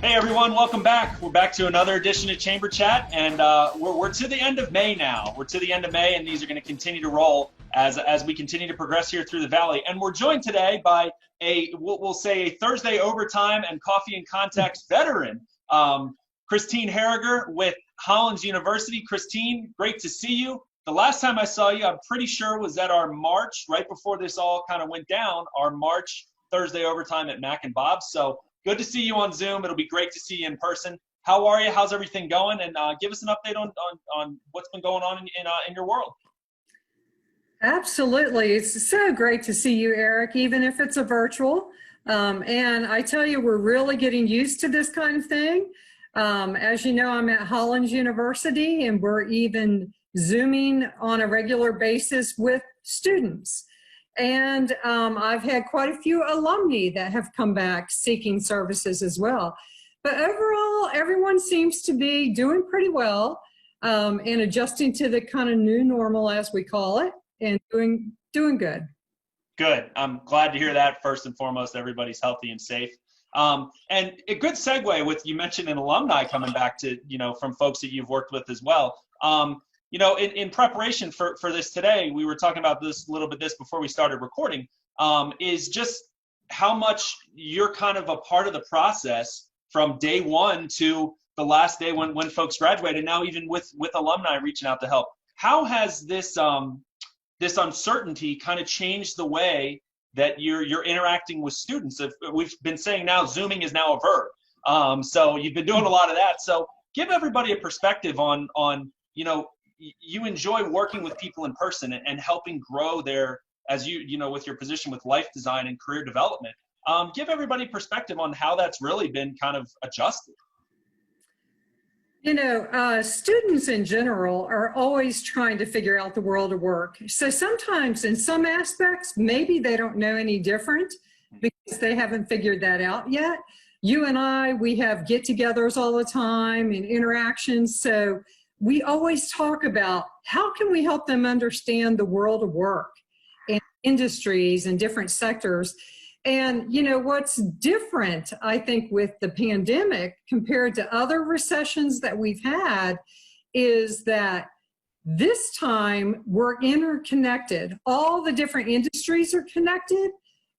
Hey everyone, welcome back. We're back to another edition of Chamber Chat, and we're to the end of May now. We're to the end of May, and these are going to continue to roll as we continue to progress here through the Valley. And we're joined today by we'll say a Thursday overtime and coffee and context veteran, Christine Harriger with Hollins University. Christine, great to see you. The last time I saw you, I'm pretty sure was at our March, right before this all kind of went down, our March Thursday overtime at Mac and Bob's. So good to see you on Zoom. It'll be great to see you in person. How are you? How's everything going? And give us an update on what's been going on in your world. Absolutely. It's so great to see you, Eric, even if it's a virtual. And I tell you, we're really getting used to this kind of thing. As you know, I'm at Hollins University, and we're even Zooming on a regular basis with students. And I've had quite a few alumni that have come back seeking services as well. But overall, everyone seems to be doing pretty well and adjusting to the kind of new normal, as we call it, and doing good. Good. I'm glad to hear that. First and foremost, everybody's healthy and safe. And a good segue with, you mentioned an alumni coming back to, from folks that you've worked with as well. In preparation for this today, we were talking about this a little bit before we started recording, is just how much you're kind of a part of the process from day one to the last day when folks graduate, and now even with alumni reaching out to help. How has this uncertainty kind of changed the way that you're interacting with students? We've been saying now Zooming is now a verb. So you've been doing a lot of that. So give everybody a perspective on you enjoy working with people in person and helping grow their, as with your position with life design and career development. Give everybody perspective on how that's really been kind of adjusted. Students in general are always trying to figure out the world of work. So sometimes in some aspects, maybe they don't know any different because they haven't figured that out yet. You and I, we have get-togethers all the time and interactions. So we always talk about how can we help them understand the world of work and industries and different sectors. And what's different, I think, with the pandemic compared to other recessions that we've had is that this time we're interconnected. All the different industries are connected.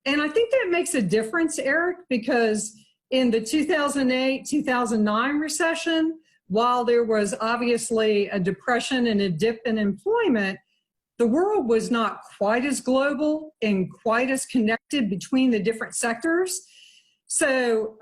And I think that makes a difference, Eric, because in the 2008-2009 recession, while there was obviously a depression and a dip in employment, the world was not quite as global and quite as connected between the different sectors. So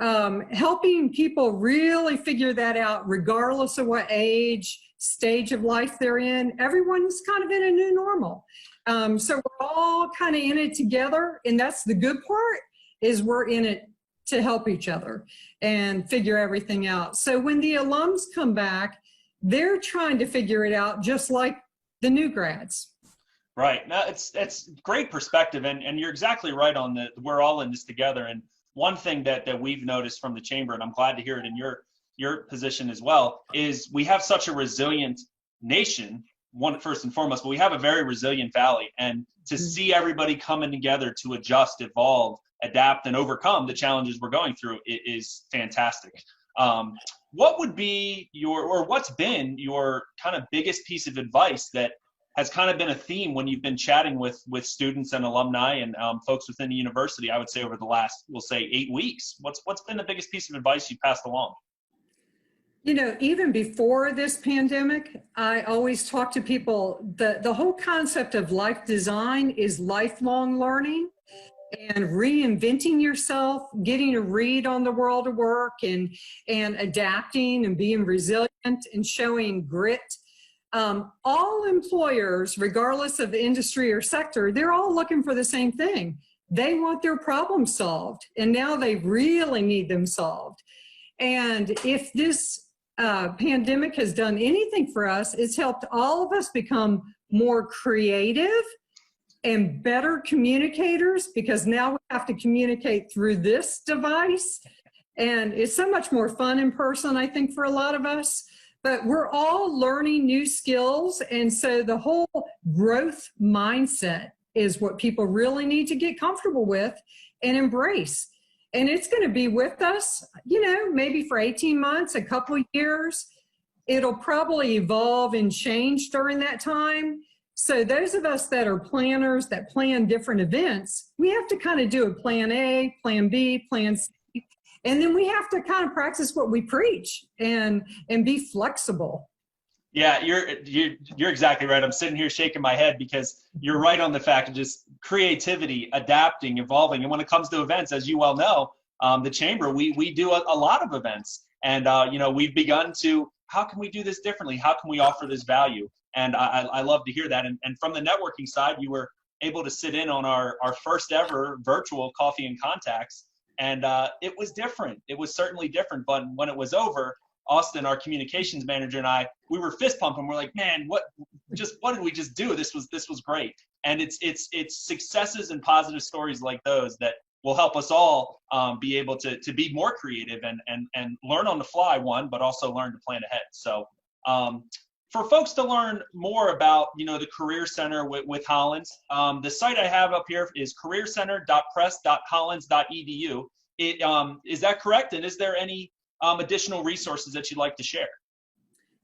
helping people really figure that out, regardless of what age, stage of life they're in, everyone's kind of in a new normal. So we're all kind of in it together, and that's the good part, is we're in it to help each other and figure everything out. So when the alums come back, they're trying to figure it out just like the new grads. Right. Now it's great perspective, and you're exactly right on we're all in this together. And one thing that we've noticed from the chamber, and I'm glad to hear it in your position as well, is we have such a resilient nation, first and foremost, but we have a very resilient valley, and to see everybody coming together to adjust, evolve, adapt, and overcome the challenges we're going through is fantastic. What would be what's been your kind of biggest piece of advice that has kind of been a theme when you've been chatting with students and alumni and folks within the university, I would say over the last, we'll say 8 weeks? What's been the biggest piece of advice you passed along? Even before this pandemic, I always talk to people, the whole concept of life design is lifelong learning and reinventing yourself, getting to read on the world of work and adapting and being resilient and showing grit. All employers, regardless of the industry or sector, they're all looking for the same thing. They want their problems solved, and now they really need them solved. And if this pandemic has done anything for us, it's helped all of us become more creative and better communicators, because now we have to communicate through this device. And it's so much more fun in person, I think, for a lot of us. But we're all learning new skills. And so the whole growth mindset is what people really need to get comfortable with and embrace. and it's going to be with us, maybe for 18 months, a couple years. It'll probably evolve and change during that time. So those of us that are planners that plan different events, we have to kind of do a plan A, plan B, plan C, and then we have to kind of practice what we preach and be flexible. Yeah, you're exactly right. I'm sitting here shaking my head because you're right on the fact of just creativity, adapting, evolving. And when it comes to events, as you well know, the Chamber, we do a lot of events. And, we've begun to, how can we do this differently? How can we offer this value? And I love to hear that. And from the networking side, you were able to sit in on our first ever virtual Coffee and Contacts. And it was different. It was certainly different. But when it was over, Austin, our communications manager, and I, we were fist pumping. We're like, man, what did we just do? This was great. And it's successes and positive stories like those that will help us all be able to be more creative and learn on the fly, one, but also learn to plan ahead. So for folks to learn more about, the Career Center with Hollins, the site I have up here is careercenter.press.hollins.edu. Is that correct? And is there any additional resources that you'd like to share?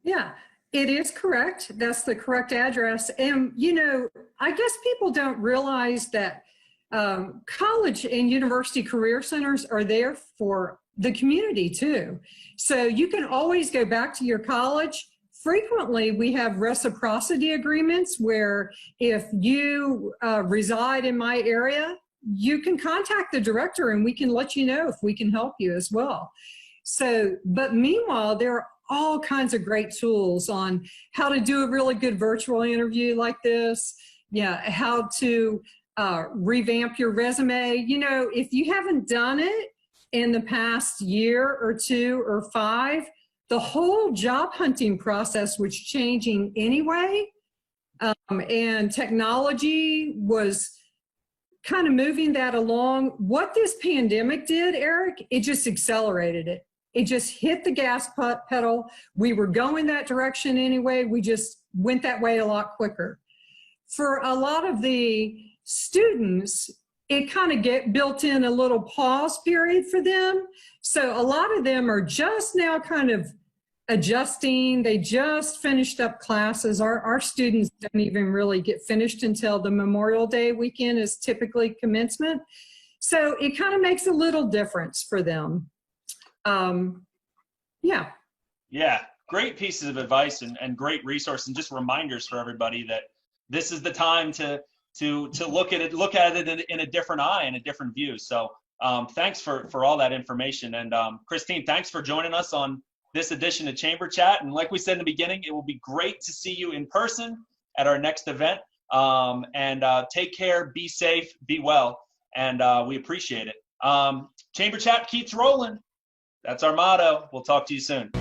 Yeah, it is correct. That's the correct address. And, I guess people don't realize that college and university career centers are there for the community too. So you can always go back to your college. Frequently, we have reciprocity agreements where if you reside in my area, you can contact the director and we can let you know if we can help you as well. So, but meanwhile, there are all kinds of great tools on how to do a really good virtual interview like this. Yeah, how to revamp your resume. If you haven't done it in the past year or 2 or 5, the whole job hunting process was changing anyway. And technology was kind of moving that along. What this pandemic did, Eric, it just accelerated it. It just hit the gas pedal. We were going that direction anyway. We just went that way a lot quicker. For a lot of the students, it kind of built in a little pause period for them. So a lot of them are just now kind of adjusting. They just finished up classes. Our students don't even really get finished until the Memorial Day weekend is typically commencement. So it kind of makes a little difference for them. Yeah. Yeah. Great pieces of advice and great resources and just reminders for everybody that this is the time to look at it in a different eye and a different view. So thanks for all that information. And Christine, thanks for joining us on this edition of Chamber Chat. And like we said in the beginning, it will be great to see you in person at our next event. And take care, be safe, be well. And we appreciate it. Chamber Chat keeps rolling. That's our motto. We'll talk to you soon.